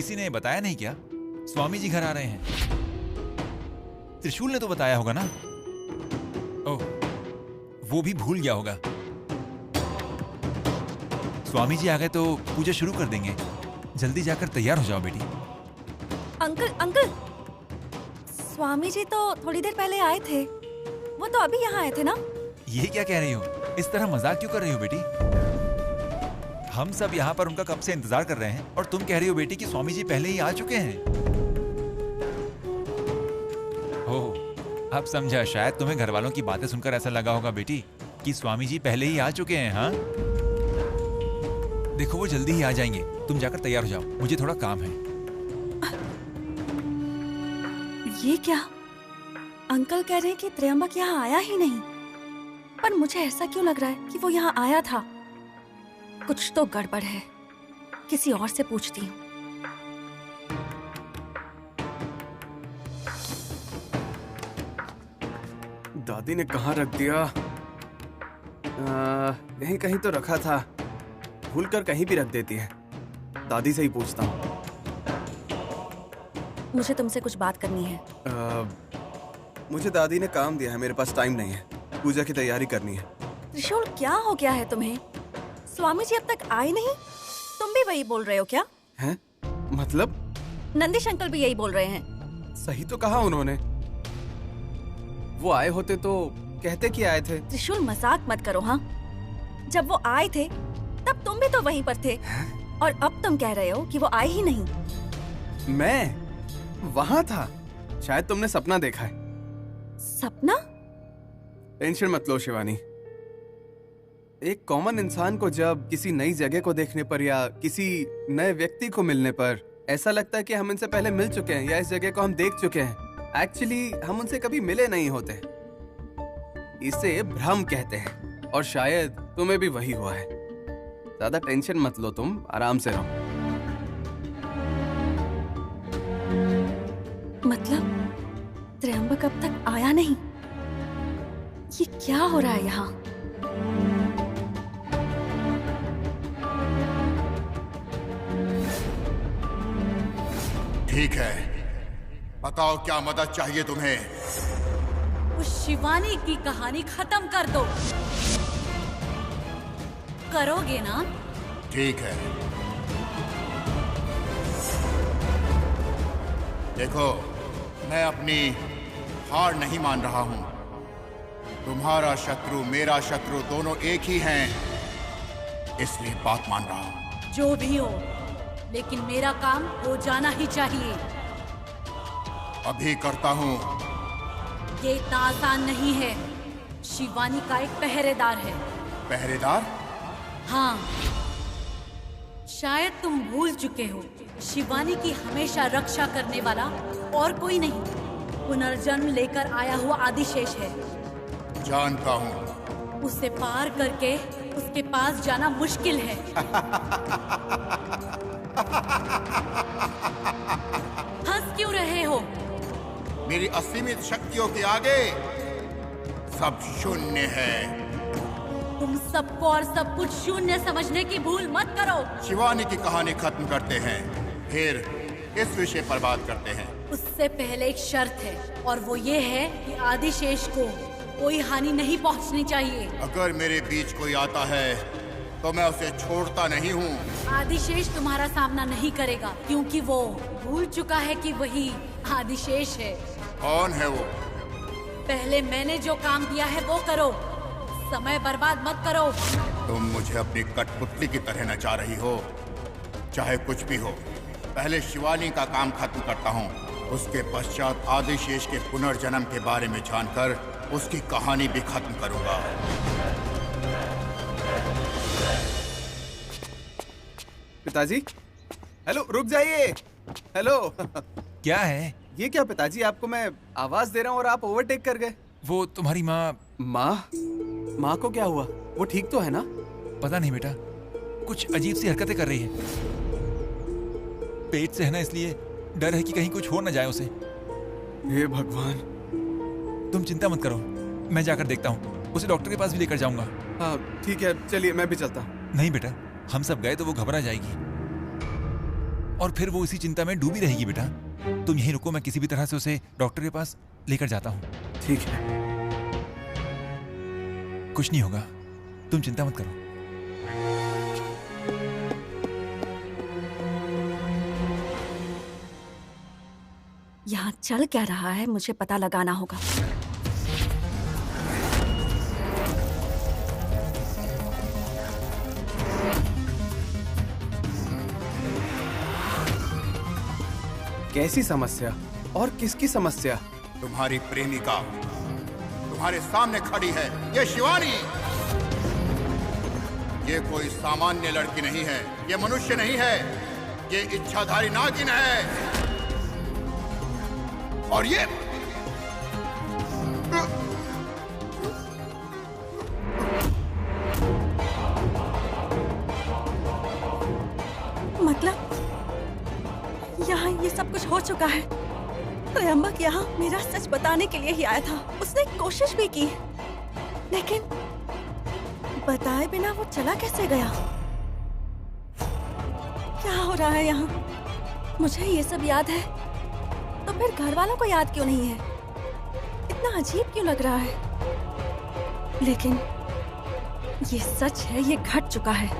किसी ने बताया नहीं क्या? स्वामी जी घर आ रहे हैं। त्रिशूल ने तो बताया होगा ना? ओह, वो भी भूल गया होगा। स्वामी जी आ गए तो पूजा शुरू कर देंगे। जल्दी जाकर तैयार हो जाओ बेटी। अंकल अंकल, स्वामी जी तो थोड़ी देर पहले आए थे। वो तो अभी यहाँ आए थे ना? ये क्या कह रही हो? इस तरह मजाक क्यों कर रही हो बेटी? हम सब यहाँ पर उनका कब से इंतजार कर रहे हैं और तुम कह रही हो बेटी कि स्वामी जी पहले ही आ चुके हैं। ओह, अब समझा। शायद तुम्हें घर वालों की बातें सुनकर ऐसा लगा होगा बेटी कि स्वामी जी पहले ही आ चुके हैं। हाँ, देखो वो जल्दी ही आ जाएंगे। तुम जाकर तैयार हो जाओ, मुझे थोड़ा काम है। ये क्या? अंकल कह रहे हैं कि त्र्यंबक यहाँ आया ही नहीं, पर मुझे ऐसा क्यों लग रहा है कि वो यहाँ आया था। कुछ तो गड़बड़ है। किसी और से पूछती हूँ। दादी ने कहाँ रख दिया? यहीं कहीं तो रखा था। भूलकर कहीं भी रख देती है। दादी से ही पूछता हूँ। मुझे तुमसे कुछ बात करनी है। मुझे दादी ने काम दिया है, मेरे पास टाइम नहीं है। पूजा की तैयारी करनी है। त्रिशूल, क्या हो गया है तुम्हें? स्वामी जी अब तक आए नहीं? तुम भी वही बोल रहे हो क्या? हैं? मतलब? नंदिश अंकल भी यही बोल रहे हैं। सही तो कहा उन्होंने। वो आए होते तो कहते कि आए थे। त्रिशूल, मजाक मत करो। हाँ, जब वो आए थे तब तुम भी तो वहीं पर थे, और अब तुम कह रहे हो कि वो आए ही नहीं। मैं वहाँ था। शायद तुमने सपना देखा है। सपना? टेंशन मत लो शिवानी। एक कॉमन इंसान को जब किसी नई जगह को देखने पर या किसी नए व्यक्ति को मिलने पर ऐसा लगता है कि हम इनसे पहले मिल चुके हैं या इस जगह को हम देख चुके हैं, एक्चुअली हम उनसे कभी मिले नहीं होते। इसे भ्रम कहते हैं, और शायद तुम्हें भी वही हुआ है। ज्यादा टेंशन मत लो, तुम आराम से रहो। मतलब त्र्यंबक अब तक आया नहीं? ये क्या हो रहा है यहाँ? ठीक है, बताओ क्या मदद चाहिए तुम्हें? उस शिवानी की कहानी खत्म कर दो। करोगे ना? ठीक है। देखो, मैं अपनी हार नहीं मान रहा हूं। तुम्हारा शत्रु मेरा शत्रु दोनों एक ही हैं, इसलिए बात मान रहा हूं। जो भी हो, लेकिन मेरा काम हो जाना ही चाहिए। अभी करता हूं। ये इतना आसान नहीं है। शिवानी का एक पहरेदार है। पहरेदार? हाँ, शायद तुम भूल चुके हो। शिवानी की हमेशा रक्षा करने वाला और कोई नहीं, पुनर्जन्म लेकर आया हुआ आदिशेष है। जानता हूँ। उसे पार करके उसके पास जाना मुश्किल है। हंस क्यों रहे हो? मेरी असीमित शक्तियों के आगे सब शून्य है। तुम सबको और सब कुछ शून्य समझने की भूल मत करो। शिवानी की कहानी खत्म करते हैं, फिर इस विषय पर बात करते हैं। उससे पहले एक शर्त है, और वो ये है कि आदिशेष को कोई हानि नहीं पहुंचनी चाहिए। अगर मेरे बीच कोई आता है तो मैं उसे छोड़ता नहीं हूँ। आदिशेष तुम्हारा सामना नहीं करेगा, क्योंकि वो भूल चुका है कि वही आदिशेष है। कौन है वो? पहले मैंने जो काम दिया है वो करो, समय बर्बाद मत करो। तुम मुझे अपनी कठपुतली की तरह नचा रही हो। चाहे कुछ भी हो, पहले शिवानी का काम खत्म करता हूँ, उसके पश्चात आदिशेष के पुनर्जन्म के बारे में जानकर उसकी कहानी भी खत्म करूंगा। पिताजी, हेलो, रुक जाइए। हेलो। क्या है? ये क्या पिताजी, आपको मैं आवाज दे रहा हूँ और आप ओवरटेक कर गए। वो तुम्हारी माँ। माँ को क्या हुआ? वो ठीक तो है ना? पता नहीं बेटा, कुछ अजीब सी हरकतें कर रही है। पेट से है ना, इसलिए डर है कि कहीं कुछ हो न जाए उसे। हे भगवान। तुम चिंता मत करो, मैं जाकर देखता हूँ। उसे डॉक्टर के पास भी लेकर जाऊंगा। हाँ ठीक है, चलिए मैं भी चलता हूँ। नहीं बेटा, हम सब गए तो वो घबरा जाएगी। और फिर वो इसी चिंता में डूबी रहेगी बेटा। तुम यहीं रुको, मैं किसी भी तरह से उसे डॉक्टर के पास लेकर जाता हूँ। ठीक है। कुछ नहीं होगा, तुम चिंता मत करो। यहाँ चल क्या रहा है मुझे पता लगाना होगा। कैसी समस्या और किसकी समस्या? तुम्हारी प्रेमिका तुम्हारे सामने खड़ी है, ये शिवानी। ये कोई सामान्य लड़की नहीं है, ये मनुष्य नहीं है, ये इच्छाधारी नागिन है। और ये मतलब यहाँ ये सब कुछ हो चुका है। त्रयंबक यहाँ मेरा सच बताने के लिए ही आया था। उसने कोशिश भी की, लेकिन बताए बिना वो चला कैसे गया? क्या हो रहा है यहाँ? मुझे ये सब याद है, तो फिर घर वालों को याद क्यों नहीं है? इतना अजीब क्यों लग रहा है? लेकिन ये सच है, ये घट चुका है।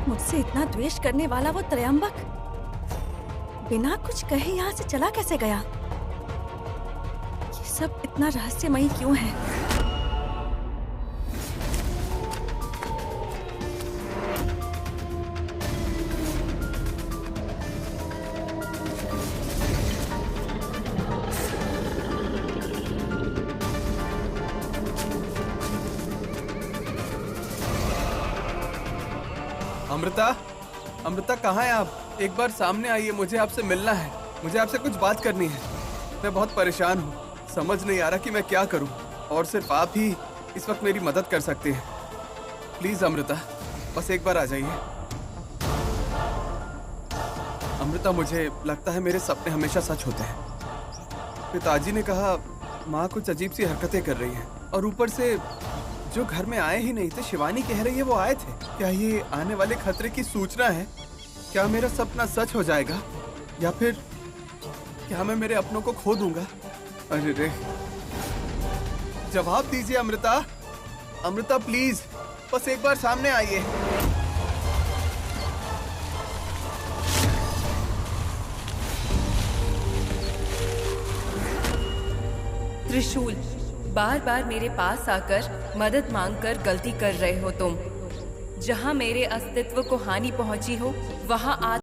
मुझसे इतना द्वेष करने वाला वो त्रयंबक बिना कुछ कहे यहाँ से चला कैसे गया? ये सब इतना रहस्यमयी क्यों है? अमृता, अमृता कहाँ हैं आप? एक बार सामने आइए, मुझे आपसे मिलना है। मुझे आपसे कुछ बात करनी है। मैं बहुत परेशान हूँ, समझ नहीं आ रहा कि मैं क्या करूँ, और सिर्फ आप ही इस वक्त मेरी मदद कर सकते हैं। प्लीज अमृता, बस एक बार आ जाइए। अमृता, मुझे लगता है मेरे सपने हमेशा सच होते हैं। पिताजी ने कहा माँ कुछ अजीब सी हरकतें कर रही है, और ऊपर से जो घर में आए ही नहीं थे, शिवानी कह रही है वो आए थे। क्या ये आने वाले खतरे की सूचना है? क्या मेरा सपना सच हो जाएगा, या फिर क्या मैं मेरे अपनों को खो दूंगा? अरे रे, जवाब दीजिए अमृता। अमृता प्लीज, बस एक बार सामने आइए। त्रिशूल, बार बार मेरे पास आकर मदद मांगकर गलती कर रहे हो तुम। जहाँ मेरे अस्तित्व को हानि पहुंची हो, वहाँ आज